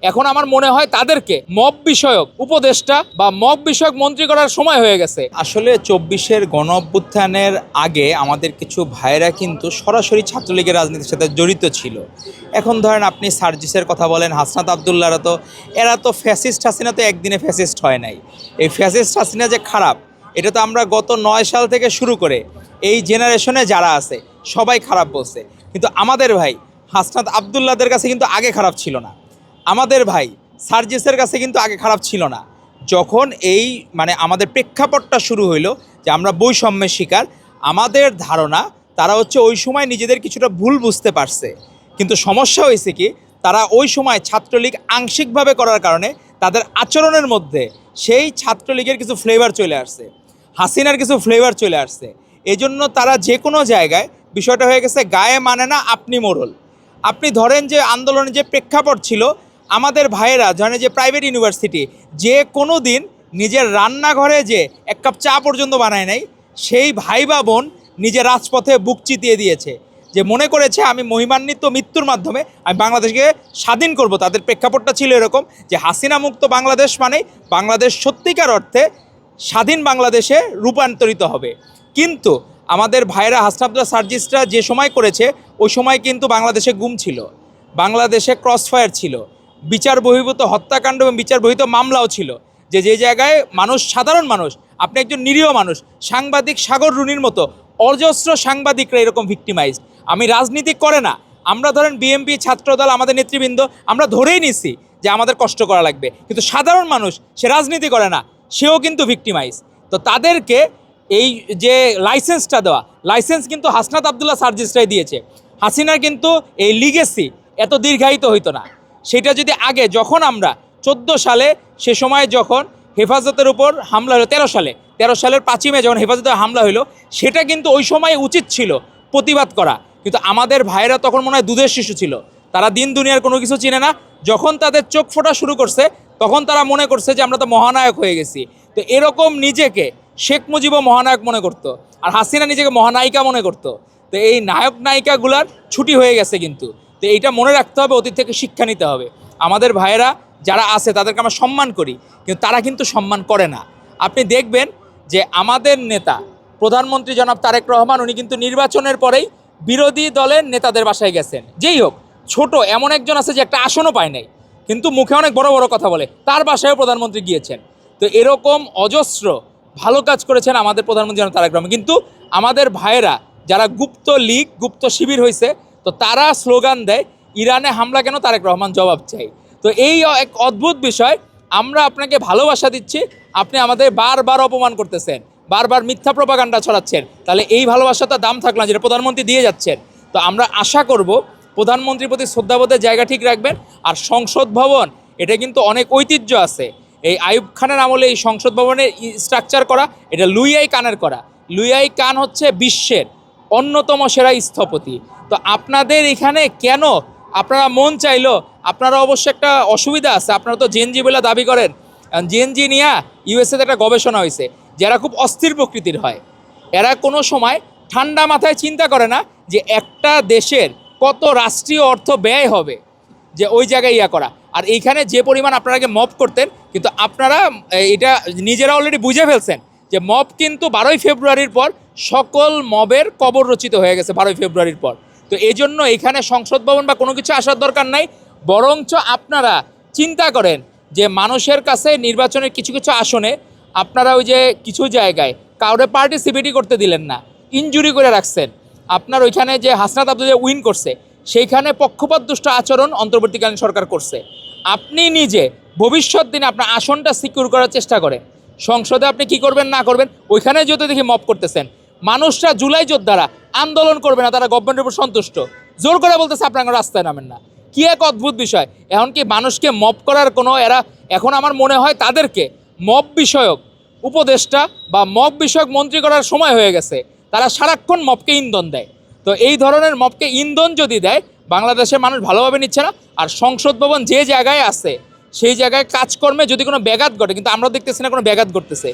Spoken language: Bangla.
এখন আমার মনে হয় তাদেরকে মব বিষয়ক উপদেষ্টা বা মব বিষয়ক মন্ত্রী করার সময় হয়ে গেছে। আসলে ২৪-এর গণ অভ্যুত্থানের আগে আমাদের কিছু ভাইরা কিন্তু সরাসরি ছাত্রলীগের রাজনীতির সাথে জড়িত ছিল। এখন ধরেন আপনি সার্জিসের কথা বলেন, হাসনাত আবদুল্লাহরা তো এরা তো ফ্যাসিস্ট। হাসিনা তো একদিনে ফ্যাসিস্ট হয় নাই। এই ফ্যাসিস্ট হাসিনা যে খারাপ, এটা তো আমরা গত ৯ সাল থেকে শুরু করে এই জেনারেশনে যারা আছে সবাই খারাপ বলছে। কিন্তু আমাদের ভাই হাসনাত আবদুল্লাহদের কাছে কিন্তু আগে খারাপ ছিল না। আমাদের ভাই সার্জিসের কাছে কিন্তু আগে খারাপ ছিল না। যখন এই আমাদের প্রেক্ষাপটটা শুরু হইলো যে আমরা বৈষম্যের শিকার, আমাদের ধারণা তারা হচ্ছে ওই সময় নিজেদের কিছুটা ভুল বুঝতে পারছে। কিন্তু সমস্যা হয়েছে কি, তারা ওই সময় ছাত্রলীগ আংশিকভাবে করার কারণে তাদের আচরণের মধ্যে সেই ছাত্রলীগের কিছু ফ্লেভার চলে আসছে, হাসিনার কিছু ফ্লেভার চলে আসছে। এই জন্য তারা যে কোনো জায়গায় বিষয়টা হয়ে গেছে গায়ে মানে না আপনি মোড়ল। আপনি ধরেন যে আন্দোলনের যে প্রেক্ষাপট ছিল, আমাদের ভাইয়েরা ধরেন যে প্রাইভেট ইউনিভার্সিটি যে কোনো দিন নিজের রান্নাঘরে যে এক কাপ চা পর্যন্ত বানায় নাই, সেই ভাই বা বোন নিজের রাজপথে বুক চিতিয়ে দিয়েছে, যে মনে করেছে আমি মহিমান্বিত মৃত্যুর মাধ্যমে আমি বাংলাদেশকে স্বাধীন করব। তাদের প্রেক্ষাপটটা ছিল এরকম যে হাসিনা মুক্ত বাংলাদেশ মানেই বাংলাদেশ সত্যিকার অর্থে স্বাধীন বাংলাদেশে রূপান্তরিত হবে। কিন্তু আমাদের ভাইরা হাসনাত সার্জিসরা যে সময় করেছে ওই সময় কিন্তু বাংলাদেশে গুম ছিল, বাংলাদেশে ক্রসফায়ার ছিল, বিচার বহির্ভূত হত্যাকাণ্ড এবং বিচার বহির্ভূত মামলাও ছিল। যে জায়গায় মানুষ, সাধারণ মানুষ, আপনি একজন নিরীহ মানুষ, সাংবাদিক সাগর রুনির মতো অজস্র সাংবাদিকরা এরকম ভিক্টিমাইজড। আমি রাজনীতি করে না, আমরা ধরেন বিএনপি ছাত্রদল আমাদের নেতৃবৃন্দ আমরা ধরেই নিছি যে আমাদের কষ্ট করা লাগবে, কিন্তু সাধারণ মানুষ সে রাজনীতি করে না, সেও কিন্তু ভিক্টিমাইজ। তো তাদেরকে এই যে লাইসেন্সটা দেওয়া, লাইসেন্স কিন্তু হাসনাত আবদুল্লাহ সার্জিসরাই দিয়েছে। হাসিনার কিন্তু এই লিগেসি এত দীর্ঘায়িত হইতো না। সেটা যদি আগে, যখন আমরা 14 সালে সে সময় যখন হেফাজতের উপর হামলা হলো, 13 সালের 5ই মে যখন হেফাজতের হামলা হলো, সেটা কিন্তু ওই সময় উচিত ছিল প্রতিবাদ করা। কিন্তু আমাদের ভাইরা তখন মনে হয় দুধের শিশু ছিল, তারা দিন দুনিয়ার কোনো কিছু চিনে না। যখন তাদের চোখ ফোটা শুরু করছে তখন তারা মনে করছে যে আমরা তো মহানায়ক হয়ে গেছি। তো এরকম নিজেকে শেখ মুজিবও মহানায়ক মনে করতো, আর হাসিনা নিজেকে মহানায়িকা মনে করতো। তো এই নায়ক নায়িকাগুলার ছুটি হয়ে গেছে কিন্তু। তো এইটা মনে রাখতে হবে, অতীত থেকে শিক্ষা নিতে হবে। আমাদের ভাইয়েরা যারা আছে তাদেরকে আমরা সম্মান করি, কিন্তু তারা কিন্তু সম্মান করে না। আপনি দেখবেন যে আমাদের নেতা প্রধানমন্ত্রী জনাব তারেক রহমান, উনি কিন্তু নির্বাচনের পরেই বিরোধী দলের নেতাদের বাসায় গেছেন। যেই হোক, ছোট এমন একজন আছে যে একটা আসনও পায় নাই, কিন্তু মুখে অনেক বড় বড় কথা বলে, তার বাসায়ও প্রধানমন্ত্রী গিয়েছেন। তো এরকম অজস্র ভালো কাজ করেছেন আমাদের প্রধানমন্ত্রী জনাব তারেক রহমান। কিন্তু আমাদের ভাইয়েরা যারা গুপ্ত লীগ, গুপ্ত শিবির হয়েছে, তো তারা স্লোগান দেয় ইরানে হামলা কেন, তারেক রহমান জবাব চাই। তো এই এক অদ্ভুত বিষয়, আমরা আপনাকে ভালোবাসা দিচ্ছি, আপনি আমাদের বারবার অপমান করতেছেন, বারবার মিথ্যা প্রপাগান্ডা ছড়াচ্ছেন, তাহলে এই ভালোবাসাটা দাম থাকলো না যেটা প্রধানমন্ত্রী দিয়ে যাচ্ছেন। তো আমরা আশা করব প্রধানমন্ত্রীর প্রতি শ্রদ্ধাবোধের জায়গা ঠিক রাখবেন। আর সংসদ ভবন, এটা কিন্তু অনেক ঐতিহ্য আছে। এই আইয়ুব খানের আমলে এই সংসদ ভবনের স্ট্রাকচার করা, এটা লুই আই কানের করা। লুই আই কান হচ্ছে বিশ্বের অন্যতম সেরা স্থপতি। তো আপনাদের এখানে কেন, আপনারা মন চাইলো, আপনারা অবশ্য একটা অসুবিধা আছে, আপনারা তো জেনজি বলে দাবি করেন। জেনজি নিয়ে ইউএসএতে একটা গবেষণা হয়েছে, যারা খুব অস্থির প্রকৃতির হয়, এরা কোনো সময় ঠান্ডা মাথায় চিন্তা করে না যে একটা দেশের কত রাষ্ট্রীয় অর্থ ব্যয় হবে যে ওই জায়গায় ইয়া করা। আর এইখানে যে পরিমাণ আপনারা আগে মব করতেন, কিন্তু আপনারা এটা নিজেরা অলরেডি বুঝে ফেলছেন যে মব কিন্তু 12ই ফেব্রুয়ারির পর সকল মবের কবর রচিত হয়ে গেছে 12ই ফেব্রুয়ারির পর। তো এই জন্য এখানে সংসদ ভবন বা কোনো কিছু আসার দরকার নাই, বরঞ্চ আপনারা চিন্তা করেন যে মানুষের কাছে নির্বাচনের কিছু কিছু আসনে আপনারা ওই যে কিছু জায়গায় কাউরে পার্টিসিপেটই করতে দিলেন না, ইনজুরি করে রাখছেন। আপনার ওইখানে যে হাসনাত আবদুল্লাহ উইন করছে, সেইখানে পক্ষপাতদুষ্ট আচরণ অন্তর্বর্তীকালীন সরকার করছে। আপনি নিজে ভবিষ্যৎ দিনে আপনার আসনটা সিকিউর করার চেষ্টা করেন। সংসদে আপনি কি করবেন না করবেন, ওইখানে যত দেখি মব করতেছেন। মানুষরা জুলাই যোদ্ধারা আন্দোলন করবে না, তারা গভর্নমেন্টের উপর সন্তুষ্ট, জোর করে বলতেছে আপনারা রাস্তায় নামেন না। কি এক অদ্ভুত বিষয়। এখন কি মানুষকে মব করার কোনো এরা, এখন আমার মনে হয় তাদেরকে মব বিষয়ক উপদেষ্টা বা মব বিষয়ক মন্ত্রী করার সময় হয়ে গেছে। তারা সারাক্ষণ মবকে ইন্ধন দেয়। তো এই ধরনের মবকে ইন্ধন যদি দেয়, বাংলাদেশের মানুষ ভালোভাবে নিচ্ছে না। আর সংসদ ভবন যে জায়গায় আছে সেই জায়গায় কাজকর্মে যদি কোনো ব্যাঘাত ঘটে, কিন্তু আমরা দেখতেছি না কোনো ব্যাঘাত ঘটতেছে।